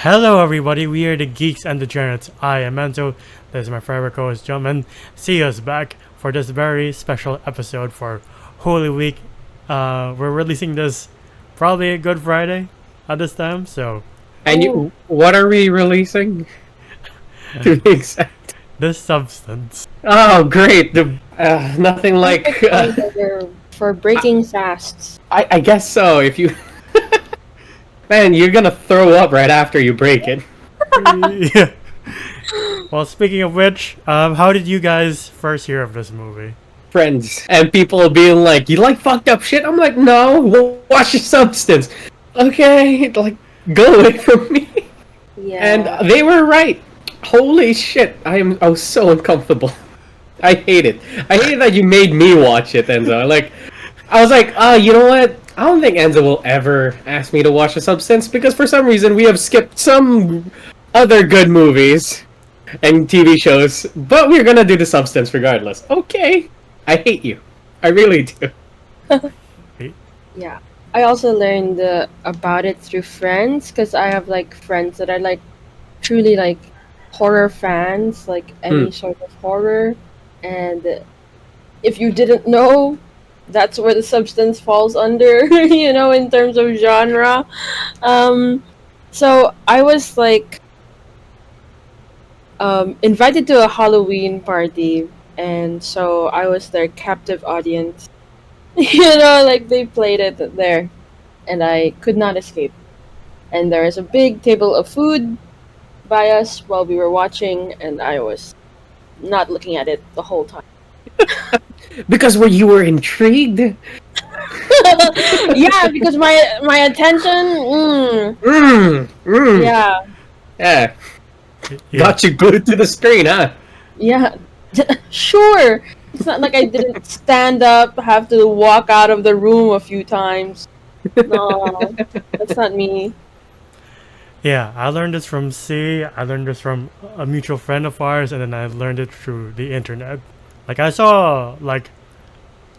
Hello everybody, we are the Geeks and Degenerates. I am Enzo, this is my favorite co-host Jum, and see us back for this very special episode for Holy Week. We're releasing this probably a Good Friday at this time, so... And what are we releasing? To be exact. This substance. Oh, great. Nothing like... for breaking fasts. I guess so, if you... Man, you're gonna throw up right after you break it. Yeah. Well, speaking of which, how did you guys first hear of this movie? Friends. And people being like, you like fucked up shit? I'm like, no, we'll watch your substance. Okay, like, go away from me. Yeah. And they were right. Holy shit, I was so uncomfortable. I hate it. I hate that you made me watch it, Enzo. Like, I was like, you know what? I don't think Enzo will ever ask me to watch a substance because for some reason we have skipped some other good movies and TV shows, but we're gonna do the substance regardless. Okay. I hate you. I really do. Yeah. I also learned about it through friends because I have like friends that are like truly like horror fans, like any sort of horror. And if you didn't know, that's where the substance falls under, in terms of genre. So I was like invited to a Halloween party, and so I was their captive audience. Like they played it there, and I could not escape. And there is a big table of food by us while we were watching, and I was not looking at it the whole time. Because you were intrigued? Yeah, because my attention. Yeah, Yeah. Yeah. Got you glued to the screen, huh? yeah. Sure. It's not like I didn't stand up, have to walk out of the room a few times. No, that's not me. Yeah, I learned this from C. I learned this from a mutual friend of ours, and then I learned it through the internet. Like I saw like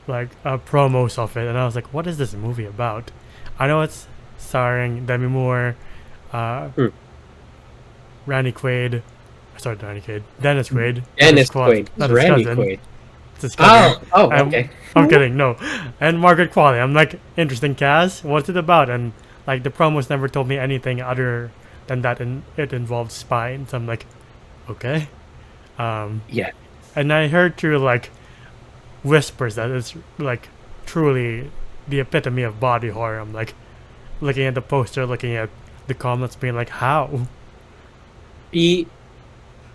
promos of it, and I was like, "What is this movie about?" I know it's starring Demi Moore, Randy Quaid. Sorry, Randy Quaid. Dennis Quaid. Dennis Quaid. Not his Randy cousin. Quaid. It's his cousin. Okay. I'm kidding. No, and Margaret Qualley. I'm like, interesting cast. What's it about? And like the promos never told me anything other than that, and it involved spine. So I'm like, okay. Yeah. And I heard through like whispers that it's like truly the epitome of body horror. I'm like looking at the poster, looking at the comments, being like, how? You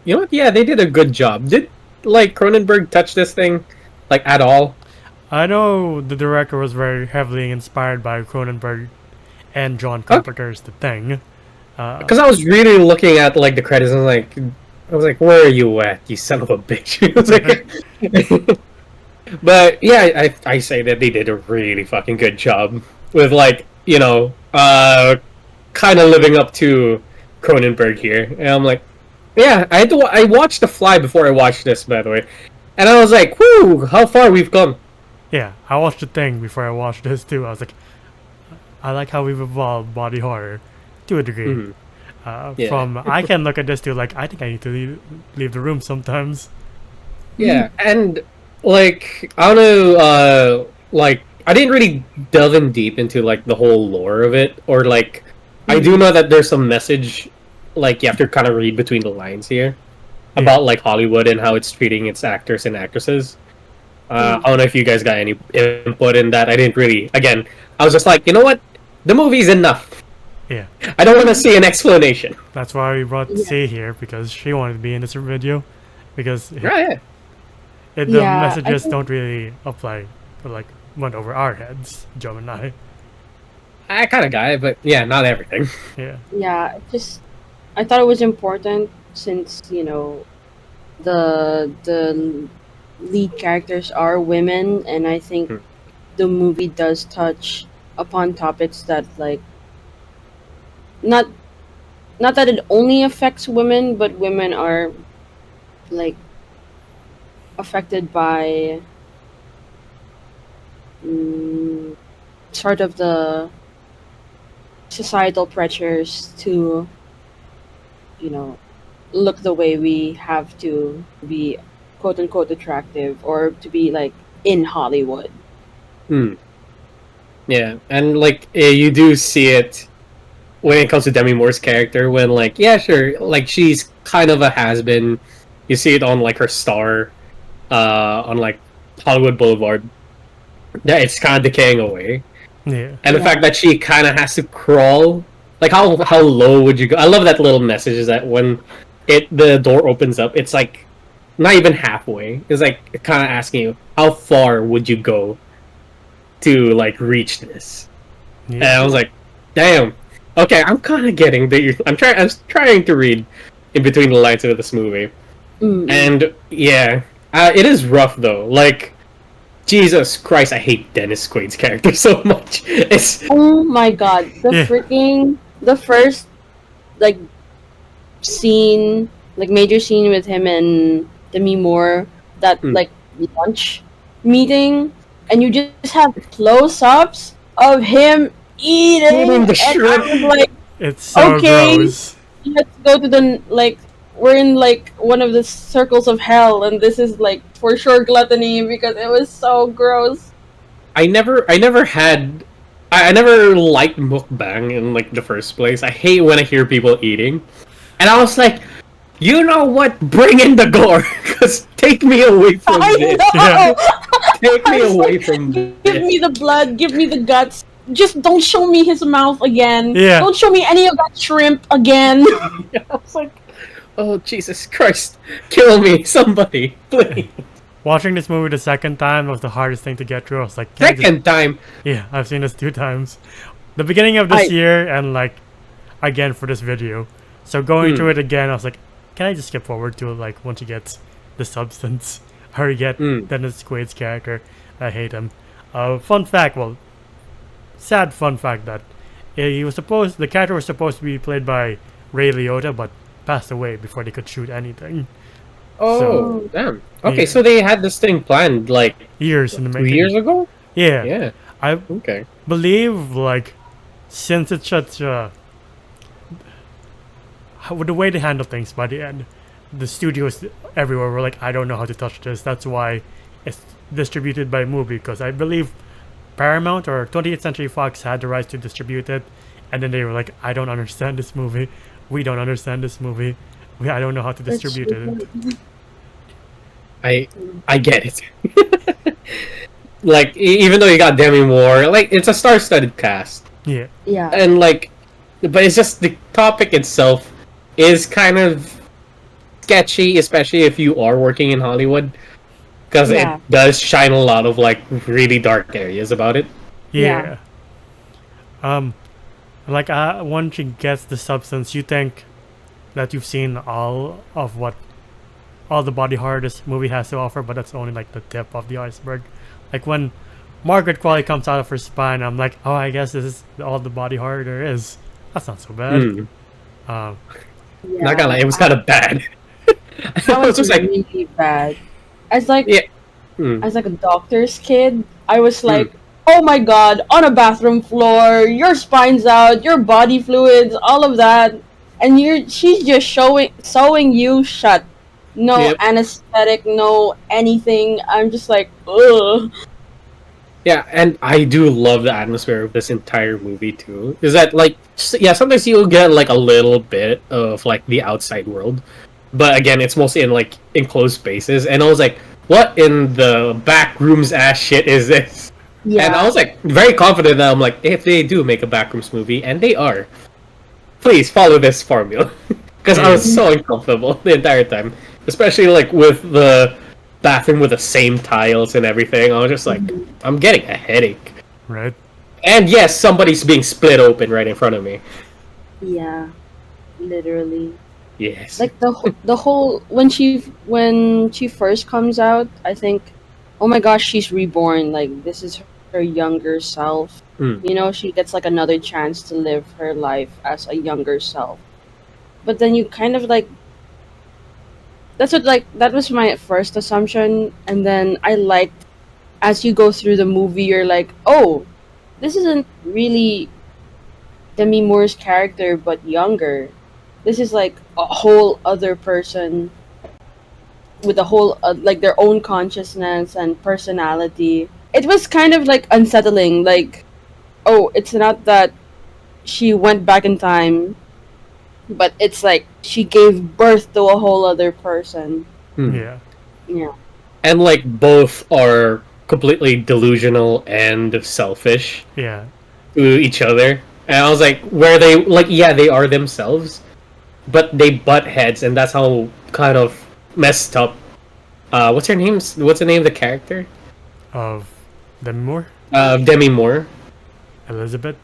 know what? Yeah, they did a good job. Did like Cronenberg touch this thing like at all? I know the director was very heavily inspired by Cronenberg and John Carpenter's The Thing. Because I was really looking at like the credits and I was like, where are you at, you son of a bitch? I was like, but yeah, I say that they did a really fucking good job with like, kind of living up to Cronenberg here. And I'm like, yeah, I watched The Fly before I watched this, by the way. And I was like, whoo, how far we've come. Yeah, I watched The Thing before I watched this too. I was like, I like how we've evolved body horror to a degree. Yeah. From I can look at this to like, I think I need to leave the room sometimes. Yeah, and like I don't know, like I didn't really delve in deep into like the whole lore of it, or like I do know that there's some message, like you have to kind of read between the lines here about like Hollywood and how it's treating its actors and actresses. I don't know if you guys got any input in that. I didn't really. Again, I was just like, you know what, the movie's enough. Yeah, I don't want to see an explanation. that's why we brought C here, because she wanted to be in this video, because Right. the Yeah, I messages think- don't really apply, or like went over our heads, Joe and I. I kind of got it, but yeah, not everything. Yeah, Yeah, I thought it was important since the lead characters are women, and I think the movie does touch upon topics that like not that it only affects women, but women are like affected by sort of the societal pressures to look the way we have to be quote unquote attractive or to be like in Hollywood. Hmm. Yeah, and like you do see it when it comes to Demi Moore's character. When like, yeah, sure, like she's kind of a has been. You see it on like her star, on like Hollywood Boulevard. Yeah, it's kind of decaying away, Yeah. and the Yeah. fact that she kind of has to crawl. Like how low would you go? I love that little message. Is that when the door opens up, it's like not even halfway. It's like kind of asking you how far would you go to like reach this. And Yeah. I was like, damn. Okay, I'm kind of getting that. I'm trying to read in between the lines of this movie, Mm. and yeah, it is rough though. Like, Jesus Christ, I hate Dennis Quaid's character so much. It's Oh my god, Yeah. the first like scene, like major scene with him and Demi Moore, that Mm. like lunch meeting, and you just have close-ups of him eating, Eating the and I shrimp. was like, It's so Okay. gross. let's go to the like. We're in like one of the circles of hell, and this is like for sure gluttony because it was so gross. I never had. I never liked mukbang in like the first place. I hate when I hear people eating, and I was like, you know what? Bring in the gore, because take me away from I this. know. Yeah. Take me I was away like, from Give this. me the blood, give me the guts. Just don't show me his mouth again. Yeah. Don't show me any of that shrimp again. I was like, oh Jesus Christ, kill me, somebody, please. Watching this movie the second time was the hardest thing to get through. I was like, can I just- Second time. yeah, I've seen this 2 times. The beginning of this I- year and like again for this video. So going Hmm. through it again, I was like, can I just skip forward to like once you get the substance? Or you get Hmm. Dennis Quaid's character. I hate him. Fun fact, well, sad fun fact that the character was supposed to be played by Ray Liotta, but passed away before they could shoot anything. Oh, So- damn. Okay, Yeah. so they had this thing planned like Years in the 2 making. years ago? Yeah. Yeah. I Okay. believe like since it's such a with the way they handle things by the end, the studios everywhere were like, I don't know how to touch this. That's why it's distributed by movie, because I believe Paramount or 20th Century Fox had the rights to distribute it, and then they were like, I don't understand this movie. We don't understand this movie. I don't know how to distribute it. I get it. Like even though you got Demi Moore, like it's a star-studded cast, Yeah. Yeah. and like, but it's just the topic itself is kind of sketchy, especially if you are working in Hollywood, because Yeah. it does shine a lot of like really dark areas about it. Yeah. Like once you get the substance, you think that you've seen all the body horror this movie has to offer, but that's only like the tip of the iceberg. Like when Margaret Qualley comes out of her spine, I'm like, oh, I guess this is all the body horror there is. That's not so bad. Mm. Um, Not gonna lie, it was kind of bad. That It was was just like, really bad. As like yeah. Mm. as like a doctor's kid, I was like, oh my god, on a bathroom floor, your spine's out, your body fluids, all of that, and she's just sewing you shut. No Yep. anesthetic, no anything. I'm just like, ugh. Yeah, and I do love the atmosphere of this entire movie too. Is that like, yeah, sometimes you'll get like a little bit of like the outside world, but again, it's mostly in like enclosed spaces. And I was like, what in the back rooms ass shit is this? Yeah. And I was like very confident that I'm like, if they do make a backrooms movie, and they are, please follow this formula, because I was so uncomfortable the entire time, especially like with the bathroom with the same tiles and everything. I was just like, I'm getting a headache. right? And yes, somebody's being split open right in front of me. Yeah. Literally. Yes. Like the whole when she first comes out, I think, oh my gosh, she's reborn. Like this is her younger self. Mm. You know, she gets like another chance to live her life as a younger self. But then you kind of like that was my first assumption, and then I liked as you go through the movie, you're like, oh, this isn't really Demi Moore's character, but younger. This is like a whole other person with a whole like their own consciousness and personality. It was kind of like unsettling. Like, oh, it's not that she went back in time, but it's like she gave birth to a whole other person. Yeah. Yeah. And like both are completely delusional and selfish Yeah. to each other. And I was like, where they like, yeah, they are themselves, but they butt heads, and that's how kind of messed up. What's her name? What's the name of the character? Of Demi Moore, Demi Moore. Elizabeth.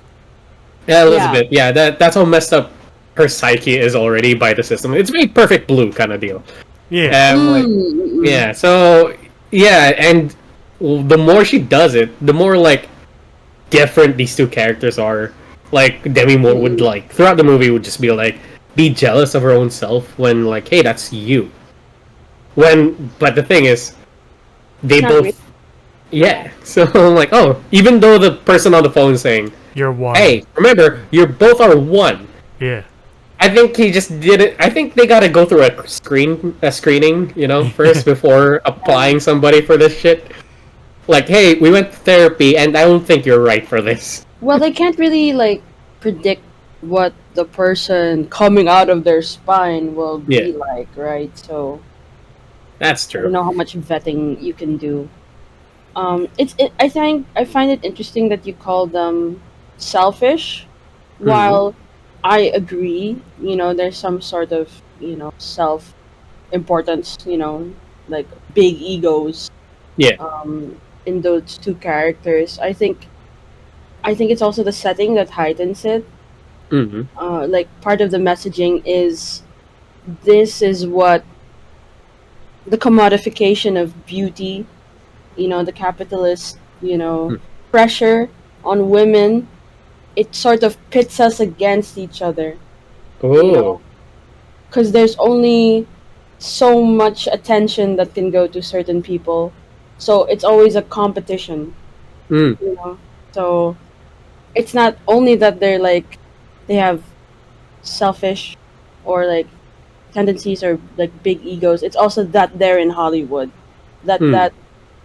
Yeah, Elizabeth. Yeah, that's how messed up her psyche is already by the system. It's very perfect blue kind of deal. Yeah. Like, yeah. So yeah, and the more she does it, the more like different these two characters are. Like Demi Moore would like throughout the movie would just be jealous of her own self when like, hey, that's you. But the thing is, they Not both really. yeah. So I'm like, oh, even though the person on the phone is saying, You're one. hey, remember, you both are one. Yeah. I think he just did it. I think they gotta go through a screening, first before applying somebody for this shit. Like, hey, we went to therapy, and I don't think you're right for this. Well, they can't really like predict what the person coming out of their spine will be like, right? So That's I don't true. know how much vetting you can do. I find it interesting that you call them selfish, while I agree. There's some sort of self importance. Like big egos. Yeah. In those two characters, I think it's also the setting that heightens it. Mm-hmm. Like part of the messaging is this is what the commodification of beauty, the capitalist, pressure on women, it sort of pits us against each other, Oh. because there's only so much attention that can go to certain people. So it's always a competition, Mm. So it's not only that they have selfish or like tendencies or like big egos. It's also that they're in Hollywood, that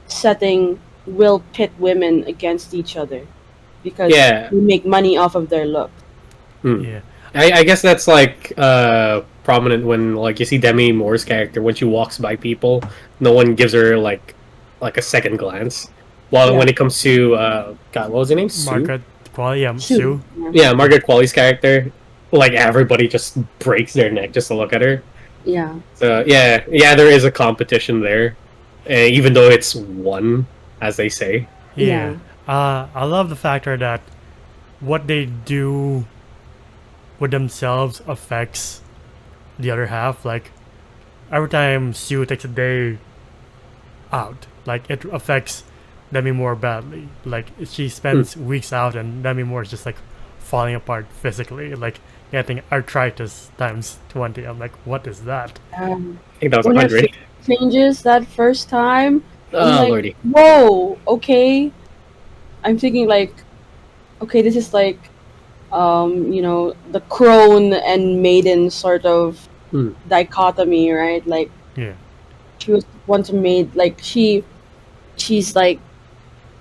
setting will pit women against each other because Yeah. we make money off of their look. Yeah. I guess that's like prominent when like you see Demi Moore's character when she walks by people, no one gives her like a second glance. While Yeah. when it comes to God, what was her name? Sue? Margaret Qualley. Yeah. Sue. Yeah, Margaret Qualley's character. Like everybody just breaks their neck just to look at her. Yeah. So yeah, there is a competition there, even though it's one, as they say. Yeah. I love the factor that what they do with themselves affects the other half. Like every time Sue takes a day out, like it affects Demi Moore badly. Like she spends weeks out, and Demi Moore is just like falling apart physically, like getting arthritis times 20. I'm like, what is that? I think that was When her 100. face changes that first time, I'm Oh like, lordy. whoa, okay. I'm thinking like, okay, this is like, the crone and maiden sort of dichotomy, right? Like, Yeah. she was once made, like she's like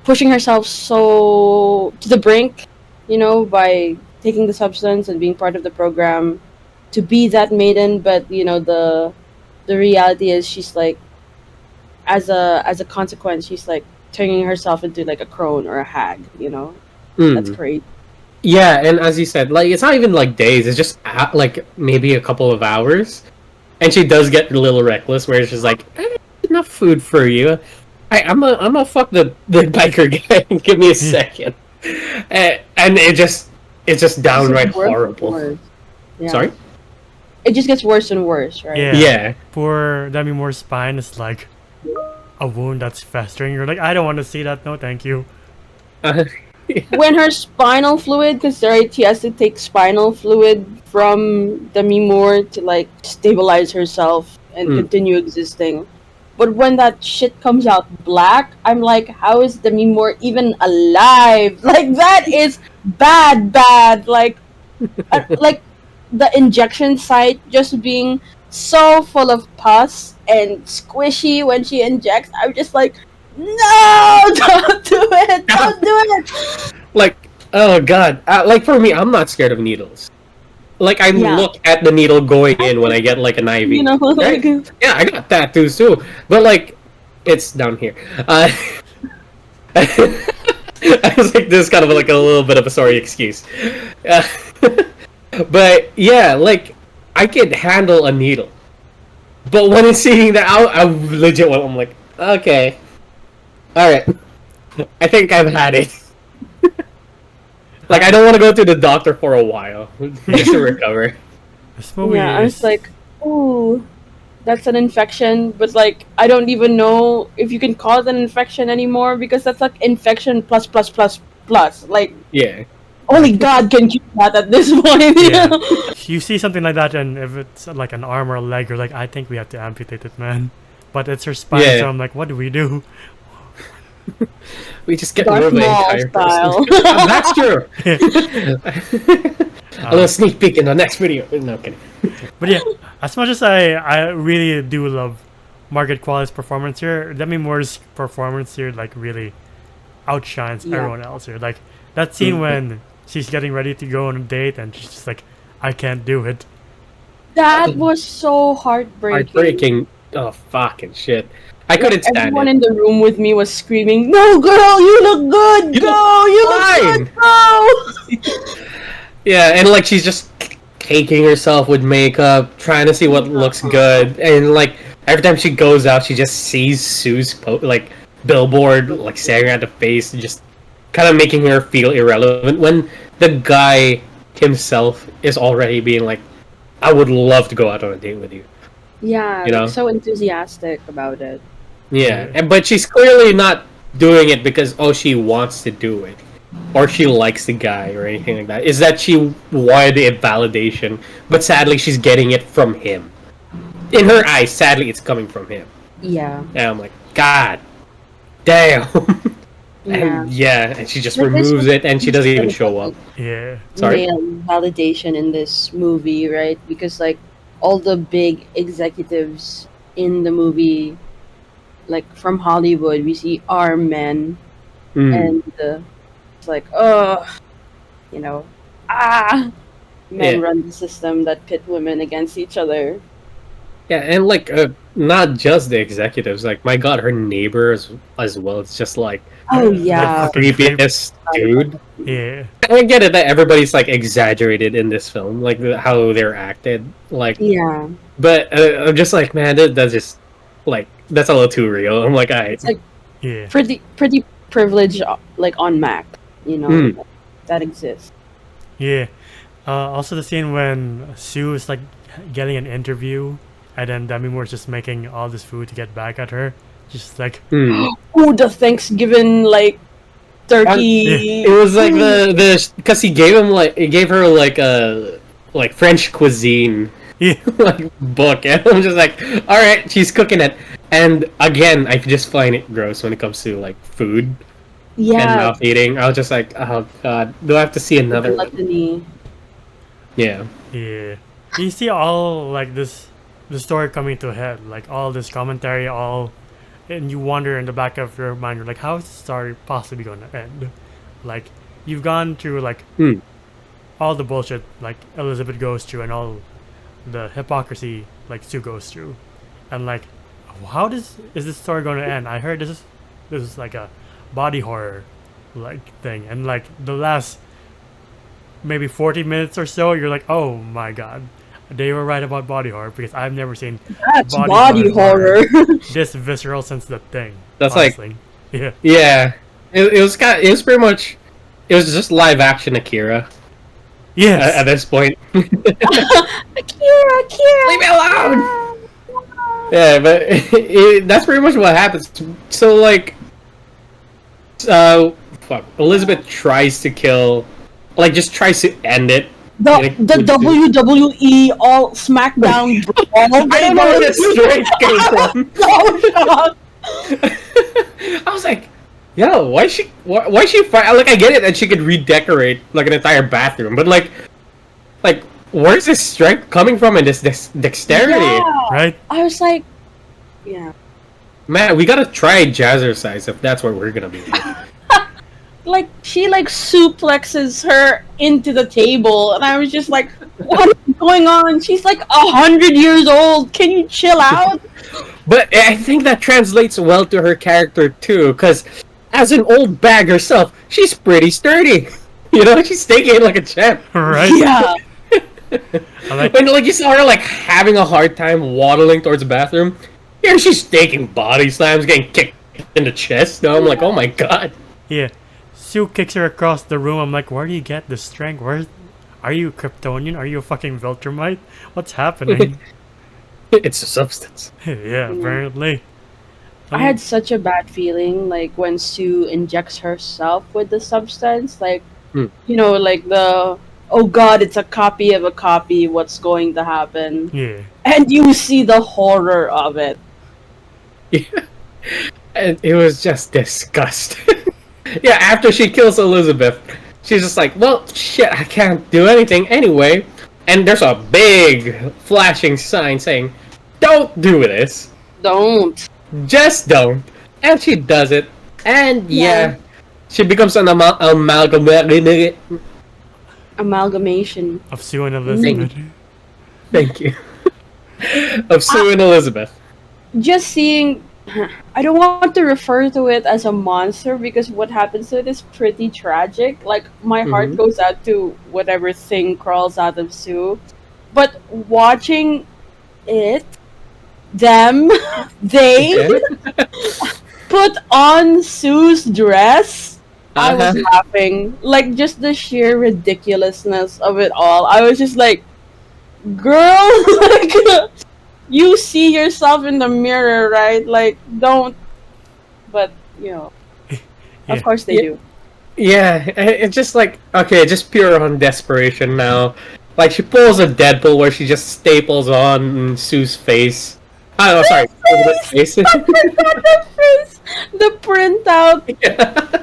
pushing herself so to the brink, by taking the substance and being part of the program to be that maiden. But the reality is she's like, as a consequence, she's like turning herself into like a crone or a hag. That's great. Yeah, and as you said, like it's not even like days; it's just like maybe a couple of hours, and she does get a little reckless, where she's like, "Enough food for you. I'm a fuck the biker guy. Give me a second." And it's just downright Worse and horrible. worse. Yeah. Sorry. It just gets worse and worse, right? Yeah. Yeah. Poor Demi Moore's spine is like a wound that's festering. You're like, I don't want to see that. No, thank you. When her spinal fluid, because right, she has to take spinal fluid from Demi Moore to like stabilize herself and continue existing. But when that shit comes out black, I'm like, how is Demi Moore even alive? Like that is bad. Like, like the injection site just being so full of pus and squishy when she injects. I'm just like, no, don't do it, don't do it. Like, oh god, like for me, I'm not scared of needles. Like I Yeah. look at the needle going in when I get like an IV. You know, like, Right? Yeah, I got tattoos too, but like, it's down here. I was like, this is kind of like a little bit of a sorry excuse. But yeah, like, I could handle a needle. But when it's seeing that, I legit, I'm like, okay, all right, I think I've had it. Like, I don't want to go to the doctor for a while just to recover. This movie yeah, I is was like, ooh, that's an infection, but like, I don't even know if you can call it an infection anymore because that's like infection plus plus plus plus. Like, Yeah, only God can keep that at this point. You Yeah. know? you see something like that, and if it's like an arm or a leg, you're like, I think we have to amputate it, man. But it's her spine, Yeah. so I'm like, what do we do? we just get Darth rid of the Maul entire style. person. That's true. A little sneak peek in the next video. No kidding. But yeah, as much as I really do love Margaret Qualley's performance here, Demi Moore's performance here like really outshines Yeah. everyone else here. Like that scene when she's getting ready to go on a date and she's just like, I can't do it. That was so heartbreaking. Heartbreaking. Oh fucking shit! I couldn't stand Everyone it. in the room with me was screaming, "No, girl, you look good. You Go, you look good. Go." Yeah, and like she's just caking herself with makeup, trying to see what looks good, and like every time she goes out, she just sees Sue's like billboard, like staring at the face, and just kind of making her feel irrelevant. When the guy himself is already being like, "I would love to go out on a date with you." Yeah, You know? like, so enthusiastic about it. Yeah, but she's clearly not doing it because she wants to do it, or she likes the guy or anything like that. Is that she wanted a validation, but sadly she's getting it from him. In her eyes, sadly it's coming from him. Yeah. And I'm like, God damn. Yeah. And she just But this removes was- it, and she doesn't even show up. Yeah. Sorry. Male validation in this movie, right? Because like all the big executives in the movie, like from Hollywood, we see are men, Mm. and it's like, you know, men Yeah. run the system that pit women against each other. Yeah, and like not just the executives. Like my God, her neighbor as well. It's just like Oh The yeah, fucking creepiest dude. Yeah. I get it that everybody's like exaggerated in this film, like how they're acted, like. yeah. But I'm just like, man, that's just like that's a little too real. I'm like, alright. It's like Yeah. pretty privilege, like on Mac, you know, Mm. that exists. Yeah. Also the scene when Sue is like getting an interview and then Demi Moore's just making all this food to get back at her. Just like Hmm. Oh, the Thanksgiving like turkey. It was like the because he gave her like a like French cuisine yeah. like book, and I'm just like, all right, she's cooking it. And again, I just find it gross when it comes to like food and Yeah, mouth eating. I was just like, oh God, do I have to see another one? gluttony. Yeah. Yeah. You see all like the story coming to a head, like all this commentary, all and you wonder in the back of your mind, you're like, how is the story possibly gonna end? Like you've gone through like Hmm. all the bullshit like Elizabeth goes through and all the hypocrisy like Sue goes through. And like how is this story gonna end? I heard this is like a body horror like thing, and like the last maybe 40 minutes or so you're like, oh my god, they were right about body horror, because I've never seen That's Body body horror. horror. this visceral since the thing. That's like- honestly. Yeah. Yeah. It was pretty much. It was just live action Akira Yes. at this point. Akira, Leave me alone! Yeah, but that's pretty much what happens. So like, Elizabeth tries to kill, like just tries to end it. The WWE All SmackDown brawl. I don't know where this strength came from. So shocked. I was like, yo, why she fight? Like I get it that she could redecorate like an entire bathroom, but like where's this strength coming from and this dexterity? Yeah. Right? I was like, yeah. Man, we gotta try jazzercise if that's what we're gonna be. Like she like suplexes her into the table, and I was just like, "What is going on?" She's like 100 years old. Can you chill out? But I think that translates well to her character too, because as an old bag herself, she's pretty sturdy. You know, she's taking it like a champ. Right? Yeah. I like When like you saw her like having a hard time waddling towards the bathroom, here she's taking body slams, getting kicked in the chest. Now I'm like, oh my god. yeah. Sue kicks her across the room. I'm like, where do you get the strength? Are you Kryptonian? Are you a fucking Viltrumite? What's happening? It's a substance. Yeah, apparently. I had such a bad feeling like when Sue injects herself with the substance, like Hmm. you know, like the oh god, it's a copy of a copy. What's going to happen? Yeah. And you see the horror of it. Yeah. And it was just disgusting. Yeah, after she kills Elizabeth, she's just like, well, shit, I can't do anything anyway. And there's a big flashing sign saying, don't do this. Don't. Just don't. And she does it. And yeah, Yeah. she becomes an amalgamation. Amalgamation. Of Sue and Elizabeth. Thank you. Of Sue and Elizabeth. Just seeing, I don't want to refer to it as a monster because what happens to it is pretty tragic. Like my heart Mhm. goes out to whatever thing crawls out of Sue, but watching it, them, they Okay. put on Sue's dress. I was Uh-huh. laughing, like just the sheer ridiculousness of it all. I was just like, girl, like you see yourself in the mirror, right? Like, don't. But you know, Yeah. of course they Yeah. do. Yeah, it's just like, okay, just pure on desperation now. Like, she pulls a Deadpool where she just staples on Sue's face. Oh, no, sorry. Elizabeth's face. The face, the printout. Yeah.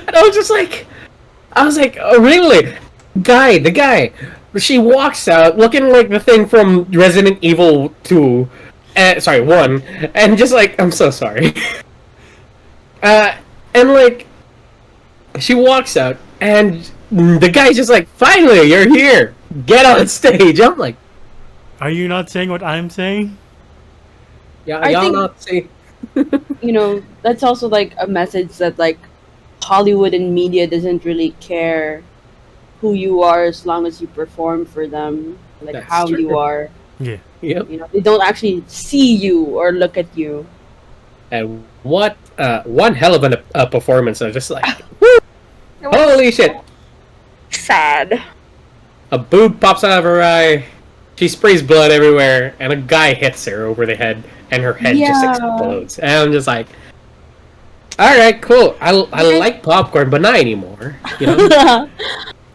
And I was like, oh, really? The guy. She walks out looking like the thing from Resident Evil 2. Sorry, 1. And just like, I'm so sorry. And like, she walks out, and the guy's just like, finally, you're here. Get on stage. I'm like, Are you not saying what I'm saying? yeah, I y'all think- not see. You know, that's also like a message that like Hollywood and media doesn't really care who you are as long as you perform for them, like That's how true. you are. Yeah. Yep. You know, they don't actually see you or look at you. And what, one hell of a performance. I was just like, It was holy shit. sad. A boob pops out of her eye. She sprays blood everywhere, and a guy hits her over the head, and her head just Yeah. explodes. And I'm just like, all right, cool. I like popcorn, but not anymore. You know?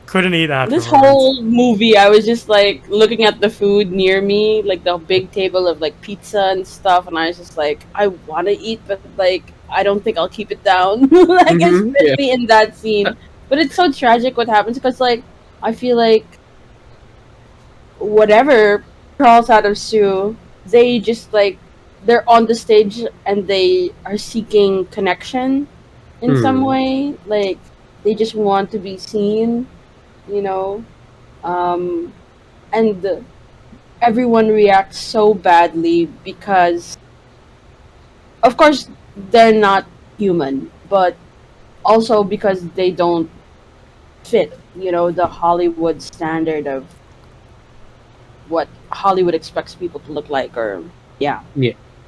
Couldn't eat afterwards. This whole movie, I was just like looking at the food near me, like the big table of like pizza and stuff, and I was just like, I want to eat, but like I don't think I'll keep it down, like Mhm, especially in that scene. But it's so tragic what happens because like I feel like whatever crawls out of Sue, they just like they're on the stage and they are seeking connection in some Hmm. way, like they just want to be seen, you know, and everyone reacts so badly because of course they're not human, but also because they don't fit, you know, the Hollywood standard of what Hollywood expects people to look like, or yeah.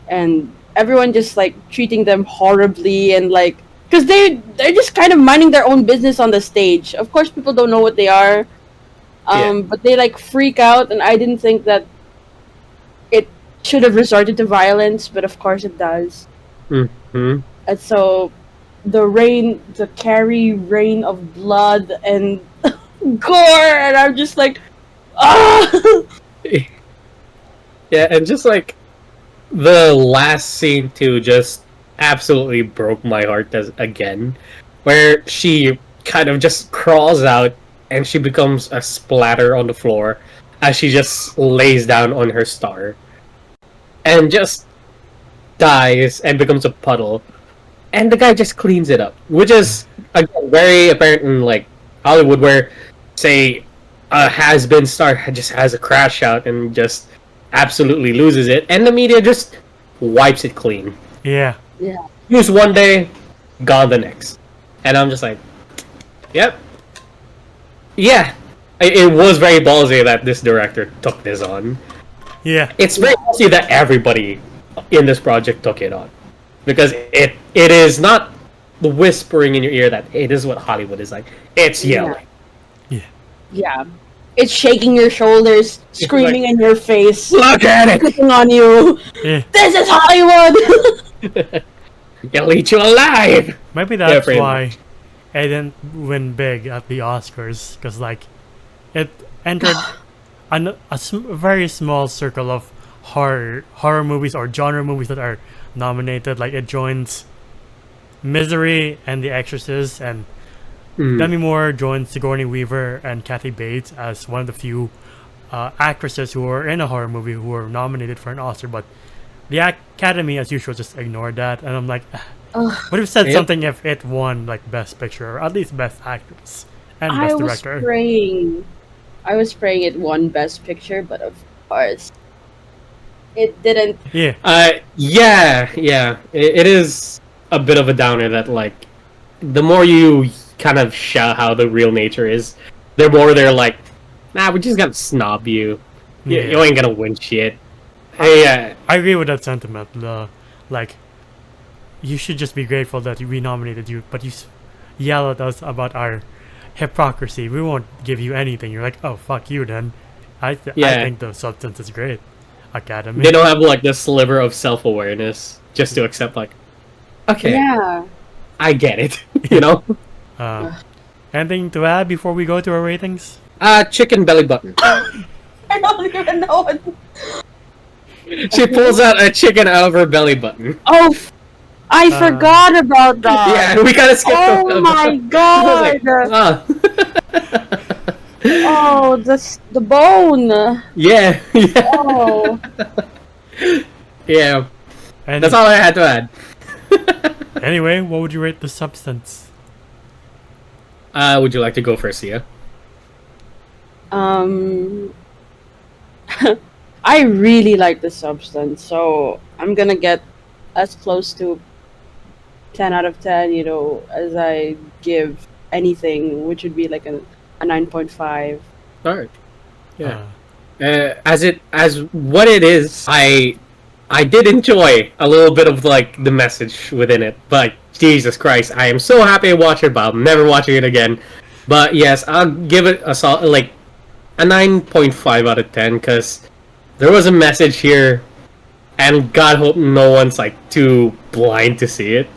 And everyone just like treating them horribly, and like because they're just kind of minding their own business on the stage. Of course people don't know what they are, but they like freak out, and I didn't think that it should have resorted to violence, but of course it does. Hmm. And so the Carrie rain of blood and gore, and I'm just like, ah. Yeah, and just like the last scene too, just absolutely broke my heart again, where she kind of just crawls out and she becomes a splatter on the floor as she just lays down on her star and just dies and becomes a puddle. And the guy just cleans it up, which is again very apparent in like Hollywood, where say a has-been star just has a crash out and just absolutely loses it, and the media just wipes it clean. Yeah. Yeah. Used one day, gone the next, and I'm just like, yep, yeah. It was very ballsy that this director took this on. Yeah. It's very ballsy that everybody in this project took it on, because it is not the whispering in your ear that hey, this is what Hollywood is like. It's yelling. Yeah. It's shaking your shoulders, screaming in your face, Look at it! clicking on you. Yeah. This is Hollywood. It'll eat you alive. Maybe that's pretty why it didn't win big at the Oscars, because like it entered a very small circle of horror movies or genre movies that are nominated. Like it joins Misery and The Exorcist, and Demi Moore joins Sigourney Weaver and Kathy Bates as one of the few actresses who were in a horror movie who were nominated for an Oscar, but the Academy, as usual, just ignored that. And I'm like, would have said something if it won like Best Picture or at least Best Actress and Best Director. I was praying it won Best Picture, but of course, it didn't. Yeah. Yeah. It is a bit of a downer that like the more you kind of show how the real nature is, the more they're like, nah, we just gotta snob you. You ain't gonna win shit. I agree with that sentiment. Like, you should just be grateful that we nominated you, but you yell at us about our hypocrisy. We won't give you anything. You're like, oh, fuck you then. I think the substance is great. Academy. They don't have like this sliver of self-awareness just to accept like, okay, Yeah. I get it. You know? Anything to add before we go to our ratings? Chicken belly button. I don't even know what. She pulls out a chicken out of her belly button. Oh, I forgot about that. Yeah, we kind of skipped Oh over my that. god! Like, Oh, the bone. yeah. Oh. Yeah. And That's all I had to add. anyway, what would you rate the substance? Would you like to go first, Sia? I really like the substance, so I'm gonna get as close to 10 out of 10, as I give anything, which would be like a 9.5. All right. Yeah. As what it is, I did enjoy a little bit of like the message within it, but Jesus Christ, I am so happy to watch it, but I'm never watching it again. But yes, I'll give it a solid like a 9.5 out of 10 because there was a message here, and God hope no one's like too blind to see it.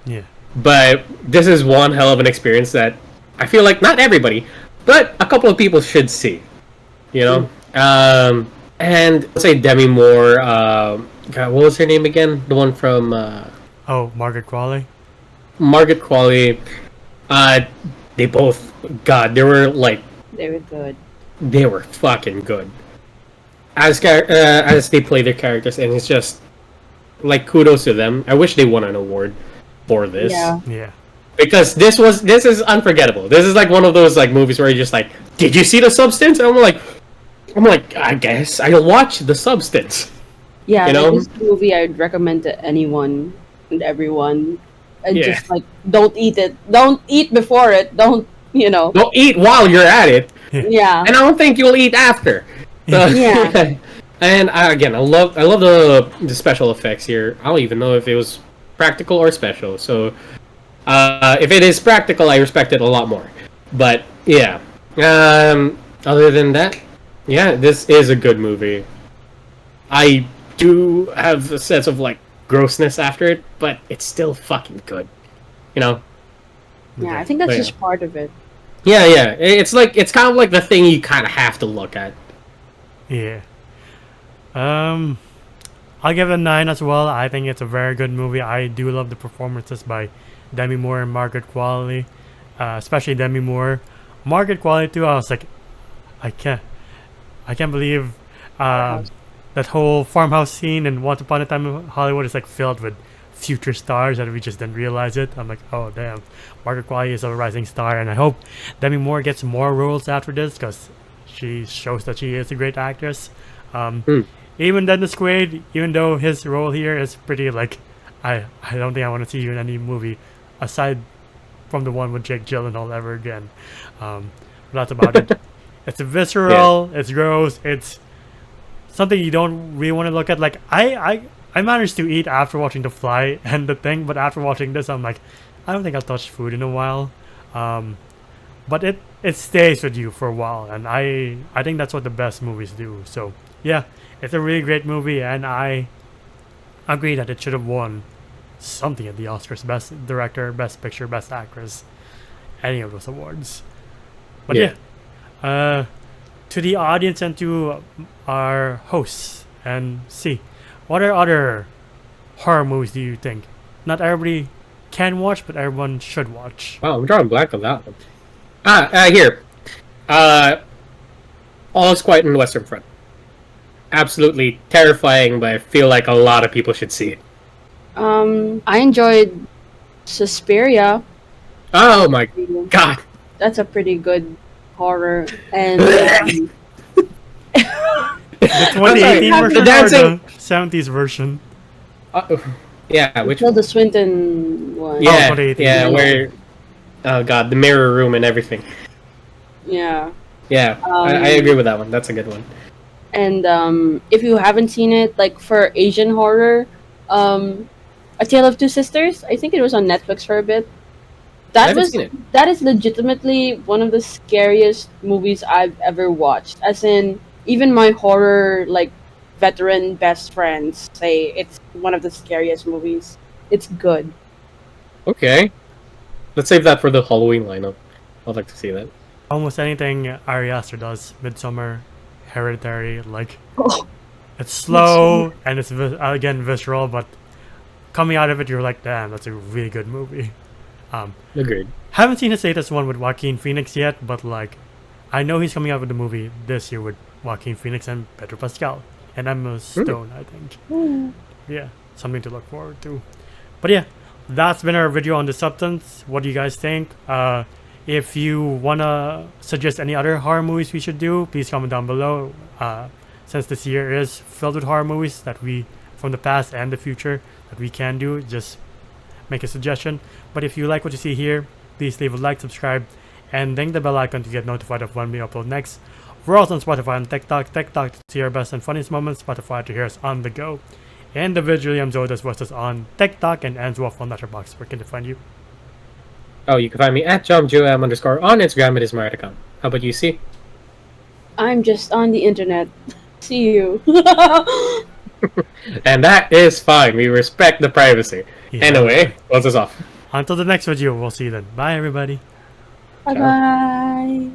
Yeah. But this is one hell of an experience that I feel like not everybody, but a couple of people should see. You know? And let's say Demi Moore, God, what was her name again? The one from Margaret Qualley. Margaret Qualley. They both, God, they were like, They were good. they were fucking good as they play their characters, and it's just like kudos to them. I wish they won an award for this. Yeah. Yeah. Because this is unforgettable. This is like one of those like movies where you're just like, did you see The Substance? And I'm like, I guess I'll watch The Substance. Yeah, You know? this movie I'd recommend to anyone and everyone. And Yeah. just like, don't eat it. Don't eat before it. Don't. Don't eat while you're at it, Yeah. and I don't think you'll eat after. So, Yeah. And again, I love the special effects here. I don't even know if it was practical or special. So if it is practical, I respect it a lot more. But yeah, other than that, yeah, this is a good movie. I do have a sense of like grossness after it, but it's still fucking good. You know? Yeah, I think that's But just part of it. Yeah. It's kind of like the thing you kind of have to look at. Yeah. I'll give it a 9 as well. I think it's a very good movie. I do love the performances by Demi Moore and Margaret Qualley, especially Demi Moore. market quality too. I was like, I can't, I can't believe Farmhouse. that whole farmhouse scene in Once Upon a Time in Hollywood is like filled with future stars and we just didn't realize it. I'm like, oh damn, Margaret Qualley is a rising star, and I hope Demi Moore gets more roles after this because she shows that she is a great actress. Even Dennis Quaid, even though his role here is pretty like, I don't think I want to see you in any movie aside from the one with Jake Gyllenhaal ever again. But that's about it. It's visceral. It's gross. It's something you don't really want to look at. Like I managed to eat after watching The Fly and The Thing, but after watching this, I'm like, I don't think I'll touch food in a while. But it stays with you for a while, and I think that's what the best movies do. So yeah, it's a really great movie, and I agree that it should have won something at the Oscars: Best Director, Best Picture, Best Actress, any of those awards. But yeah, to the audience and to our hosts and see, what are other horror movies do you think not everybody can watch, but everyone should watch? Wow, I'm drawing blank on that one. Here. All is Quiet on the Western Front. Absolutely terrifying, but I feel like a lot of people should see it. I enjoyed Suspiria. Oh my god. That's a pretty good horror. And The 2018 sorry, version the dancing- or the 70s version? Yeah, which Tilda Swinton one. yeah, 2018. yeah, where oh god, the mirror room and everything. Yeah. Yeah, I agree with that one. That's a good one. And if you haven't seen it, like for Asian horror, A Tale of Two Sisters, I think it was on Netflix for a bit. I haven't seen it. That is legitimately one of the scariest movies I've ever watched. As in, even my horror like veteran best friends say it's one of the scariest movies. It's good. Okay. Let's save that for the Halloween lineup. I'd like to see that. Almost anything Ari Aster does, Midsummer, Hereditary, like Oh, it's slow and it's again visceral, but coming out of it, you're like, damn, that's a really good movie. Agreed. Haven't seen his latest one with Joaquin Phoenix yet, but like, I know he's coming out with a movie this year with Joaquin Phoenix and Pedro Pascal and Emma Stone, I think. Yeah, something to look forward to. But yeah, that's been our video on The Substance. What do you guys think? If you wanna suggest any other horror movies we should do, please comment down below. Since this year is filled with horror movies that we, from the past and the future, that we can do, just make a suggestion. But if you like what you see here, please leave a like, subscribe, and ding the bell icon to get notified of when we upload next. We're also on Spotify and TikTok to see our best and funniest moments, Spotify to hear us on the go. Individually, I'm Zodas Westus on TikTok and Answolf on Letterboxd. Where can they find you? Oh, you can find me at JomJoam_ on Instagram. It is my account. How about you, C? I'm just on the internet. See you. And that is fine. We respect the privacy. Yeah. Anyway, close us off. Until the next video, we'll see you then. Bye, everybody. Bye bye.